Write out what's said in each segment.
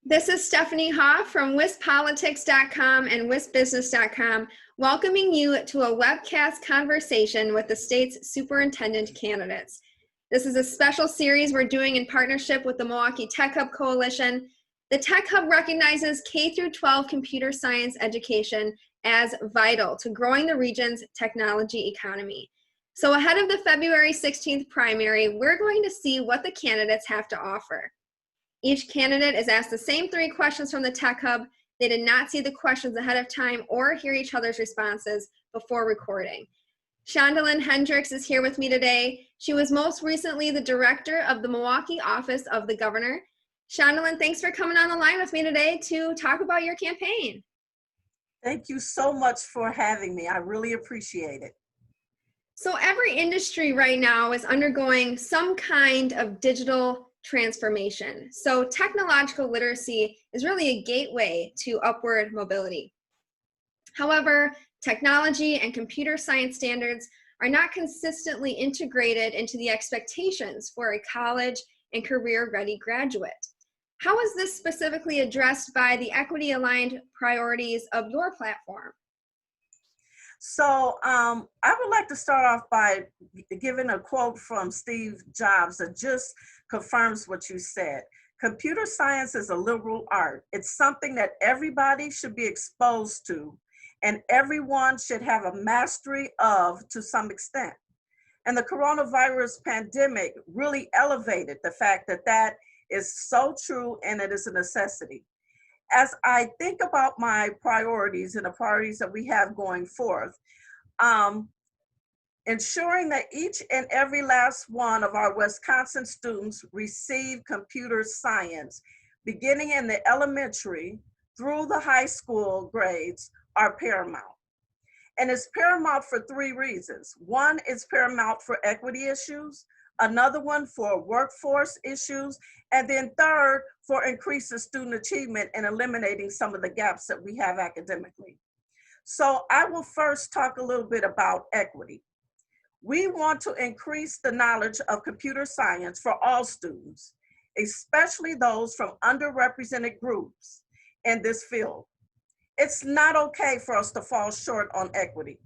This is Stephanie Ha from WISPolitics.com and WISPbusiness.com, welcoming you to a webcast conversation with the state's superintendent candidates. This is a special series we're doing in partnership with the Milwaukee Tech Hub Coalition. The Tech Hub recognizes K-12 computer science education as vital to growing the region's technology economy. So ahead of the February 16th primary, we're going to see what the candidates have to offer. Each candidate is asked the same 3 questions from the Tech Hub. They did not see the questions ahead of time or hear each other's responses before recording. Shandowlyon Hendricks is here with me today. She was most recently the director of the Milwaukee office of the governor. Shandowlyon, thanks for coming on the line with me today to talk about your campaign. Thank you so much for having me. I really appreciate it. So every industry right now is undergoing some kind of digital transformation. So technological literacy is really a gateway to upward mobility. However, technology and computer science standards are not consistently integrated into the expectations for a college and career-ready graduate. How is this specifically addressed by the equity-aligned priorities of your platform? So I would like to start off by giving a quote from Steve Jobs that just confirms what you said. Computer science is a liberal art. It's something that everybody should be exposed to, and everyone should have a mastery of to some extent. And the coronavirus pandemic really elevated the fact that that is so true, and it is a necessity. As I think about my priorities and the priorities that we have going forth, ensuring that each and every last one of our Wisconsin students receive computer science, beginning in the elementary through the high school grades, are paramount. And it's paramount for 3 reasons. One, it's paramount for equity issues. Another one for workforce issues, and then third, for increasing student achievement and eliminating some of the gaps that we have academically. So I will first talk a little bit about equity. We want to increase the knowledge of computer science for all students, especially those from underrepresented groups in this field. It's not okay for us to fall short on equity.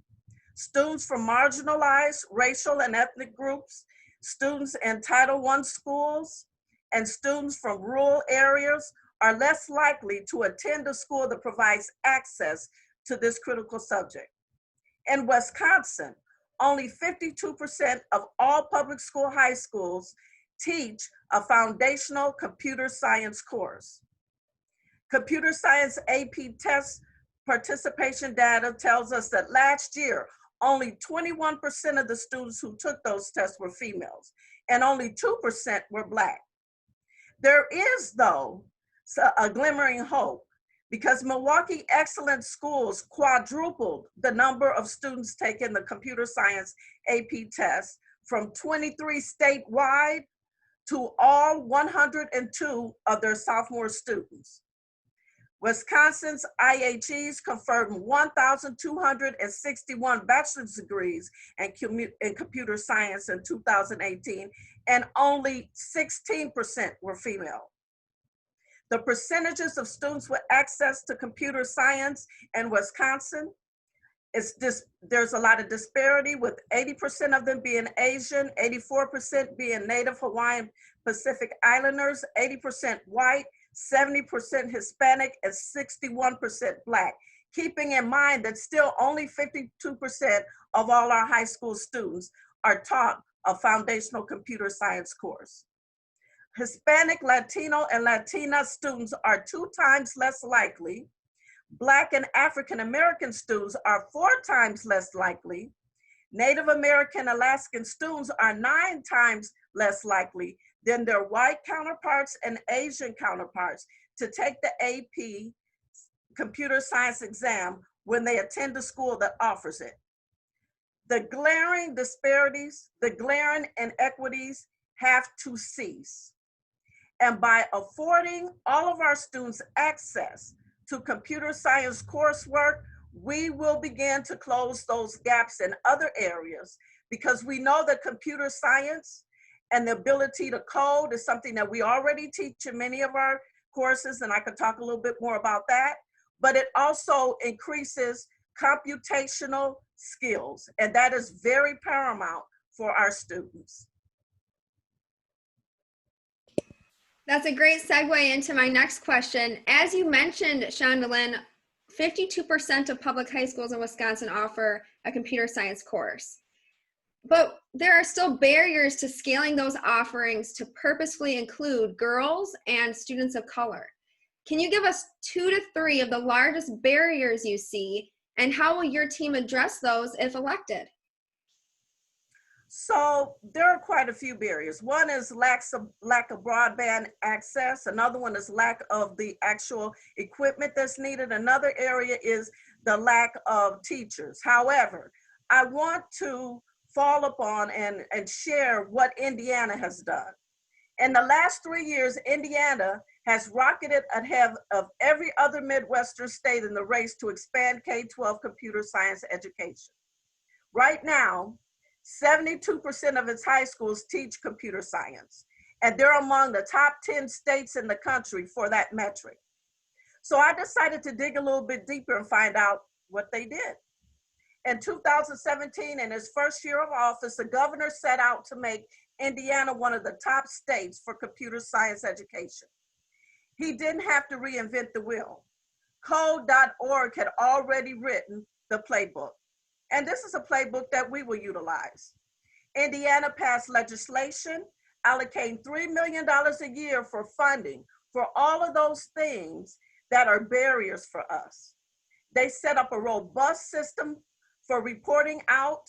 Students from marginalized racial and ethnic groups, students in Title I schools, and students from rural areas are less likely to attend a school that provides access to this critical subject. In Wisconsin, only 52% of all public school high schools teach a foundational computer science course. Computer science AP test participation data tells us that last year, only 21% of the students who took those tests were females, and only 2% were Black. There is, though, a glimmering hope, because Milwaukee Excellent Schools quadrupled the number of students taking the computer science AP test from 23 statewide to all 102 of their sophomore students. Wisconsin's IHEs confirmed 1,261 bachelor's degrees in computer science in 2018, and only 16% were female. The percentages of students with access to computer science in Wisconsin, there's a lot of disparity, with 80% of them being Asian, 84% being Native Hawaiian Pacific Islanders, 80% white, 70% Hispanic, and 61% Black, keeping in mind that still only 52% of all our high school students are taught a foundational computer science course. Hispanic, Latino, and Latina students are 2 times less likely. Black and African American students are 4 times less likely. Native American Alaskan students are 9 times less likely than their white counterparts and Asian counterparts to take the AP computer science exam when they attend a school that offers it. The glaring disparities, the glaring inequities have to cease. And by affording all of our students access to computer science coursework, we will begin to close those gaps in other areas, because we know that computer science and the ability to code is something that we already teach in many of our courses, and I could talk a little bit more about that, but it also increases computational skills, and that is very paramount for our students. That's a great segue into my next question. As you mentioned, Shandowlyn, 52% of public high schools in Wisconsin offer a computer science course. But there are still barriers to scaling those offerings to purposefully include girls and students of color. Can you give us 2 to 3 of the largest barriers you see, and how will your team address those if elected? So there are quite a few barriers. One is lack of broadband access. Another one is lack of the actual equipment that's needed. Another area is the lack of teachers. However, I want to fall upon and share what Indiana has done. In the last 3 years, Indiana has rocketed ahead of every other Midwestern state in the race to expand K-12 computer science education. Right now, 72% of its high schools teach computer science, and they're among the top 10 states in the country for that metric. So I decided to dig a little bit deeper and find out what they did. In 2017, in his first year of office, the governor set out to make Indiana one of the top states for computer science education. He didn't have to reinvent the wheel. Code.org had already written the playbook. And this is a playbook that we will utilize. Indiana passed legislation allocating $3 million a year for funding for all of those things that are barriers for us. They set up a robust system for reporting out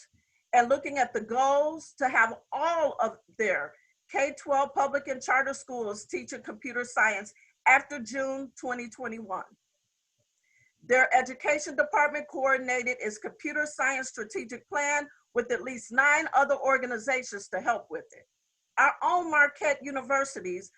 and looking at the goals to have all of their K-12 public and charter schools teaching computer science after June 2021. Their education department coordinated its computer science strategic plan with at least 9 other organizations to help with it. Our own Marquette University's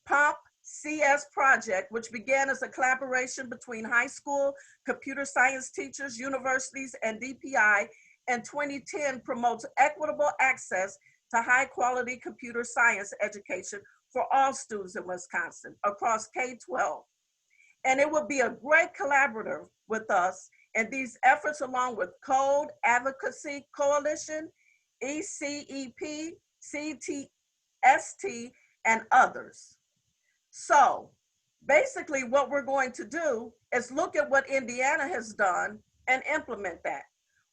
POMP CS project, which began as a collaboration between high school computer science teachers, universities, and DPI in 2010, promotes equitable access to high quality computer science education for all students in Wisconsin across K-12. And it will be a great collaborator with us in these efforts, along with Code Advocacy Coalition, ECEP, CTST, and others. So basically what we're going to do is look at what Indiana has done and implement that.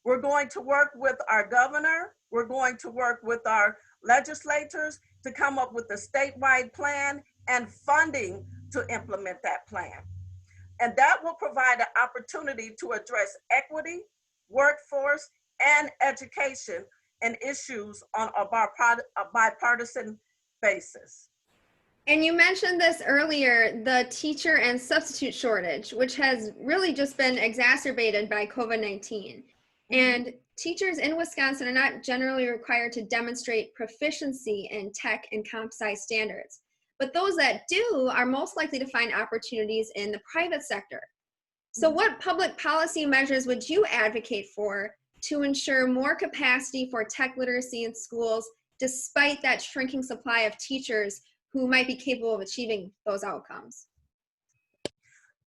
We're going to work with our governor. We're going to work with our legislators to come up with a statewide plan and funding to implement that plan. And that will provide an opportunity to address equity, workforce, and education and issues on a bipartisan basis. And you mentioned this earlier, the teacher and substitute shortage, which has really just been exacerbated by COVID-19. And teachers in Wisconsin are not generally required to demonstrate proficiency in tech and comp sci standards. But those that do are most likely to find opportunities in the private sector. So what public policy measures would you advocate for to ensure more capacity for tech literacy in schools, despite that shrinking supply of teachers who might be capable of achieving those outcomes?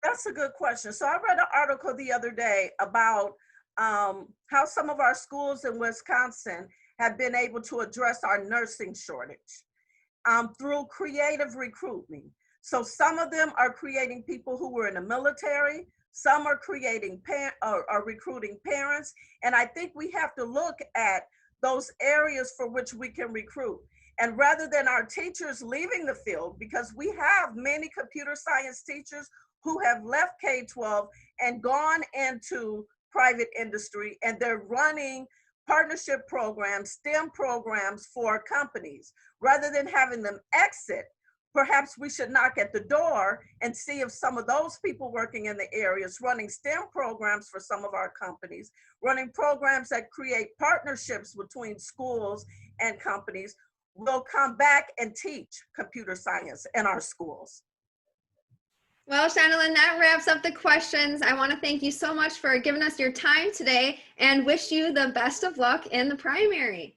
That's a good question. So I read an article the other day about how some of our schools in Wisconsin have been able to address our nursing shortage through creative recruitment. So some of them are creating people who were in the military, some are creating are recruiting parents, and I think we have to look at those areas for which we can recruit. And rather than our teachers leaving the field, because we have many computer science teachers who have left K-12 and gone into private industry, and they're running partnership programs, STEM programs for companies. Rather than having them exit, perhaps we should knock at the door and see if some of those people working in the areas running STEM programs for some of our companies, running programs that create partnerships between schools and companies, will come back and teach computer science in our schools. Well, Shandowlyn, that wraps up the questions. I want to thank you so much for giving us your time today and wish you the best of luck in the primary.